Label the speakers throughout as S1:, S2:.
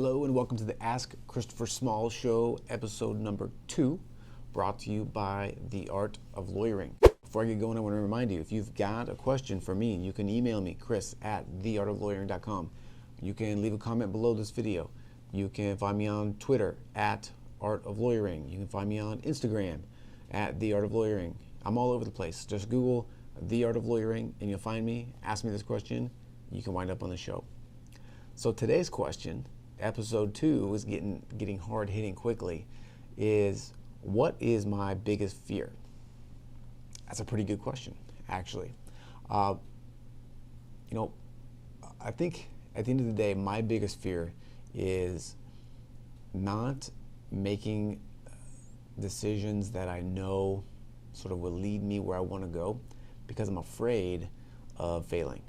S1: Hello and welcome to the Ask Christopher Small Show, episode number 2, brought to you by The Art of Lawyering. Before I get going, I want to remind you, if you've got a question for me, you can email me, chris@theartoflawyering.com. You can leave a comment below this video. You can find me on Twitter, @artoflawyering. You can find me on Instagram, @theartoflawyering. I'm all over the place. Just Google The Art of Lawyering and you'll find me. Ask me this question. You can wind up on the show. So today's question, episode 2 is getting hard hitting quickly, is what is my biggest fear? That's a pretty good question, actually. I think at the end of the day, my biggest fear is not making decisions that I know sort of will lead me where I want to go, because I'm afraid of failing.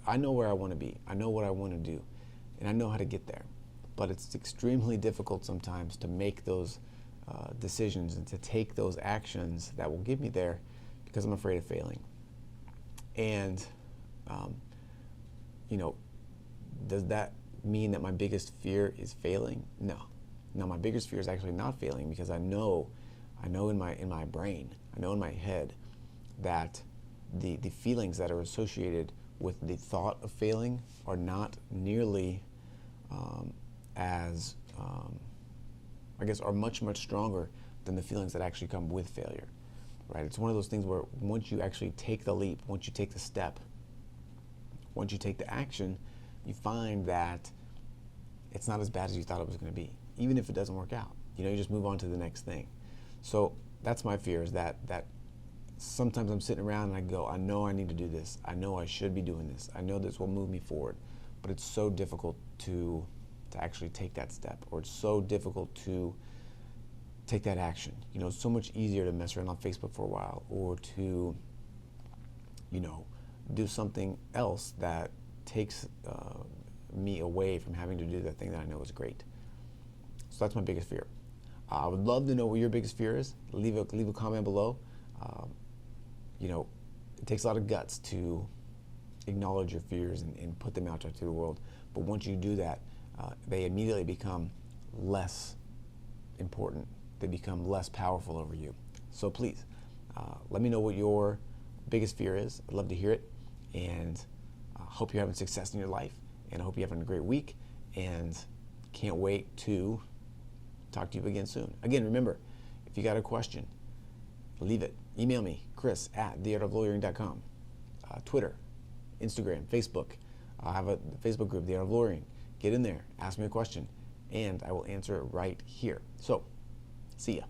S1: I know where I want to be. I know what I want to do, and I know how to get there. But it's extremely difficult sometimes to make those decisions and to take those actions that will get me there because I'm afraid of failing. And, does that mean that my biggest fear is failing? No. Now, my biggest fear is actually not failing, because I know in my brain, I know in my head that the feelings that are associated with the thought of failing are not nearly are much, much stronger than the feelings that actually come with failure, right? It's one of those things where once you actually take the leap, once you take the step, once you take the action, you find that it's not as bad as you thought it was going to be, even if it doesn't work out. You just move on to the next thing. So that's my fear, is that sometimes I'm sitting around and I go, I know I need to do this. I know I should be doing this. I know this will move me forward. But it's so difficult to actually take that step, or it's so difficult to take that action. It's so much easier to mess around on Facebook for a while, or to, do something else that takes me away from having to do that thing that I know is great. So that's my biggest fear. I would love to know what your biggest fear is. Leave a comment below. It takes a lot of guts to acknowledge your fears and put them out there to the world. But once you do that, they immediately become less important. They become less powerful over you. So please, let me know what your biggest fear is. I'd love to hear it. And hope you're having success in your life. And I hope you're having a great week. And can't wait to talk to you again soon. Again, remember, if you got a question, leave it. Email me, chris@theartoflawyering.com. Twitter, Instagram, Facebook. I have a Facebook group, The Art of Lawyering. Get in there, ask me a question, and I will answer it right here. So, see ya.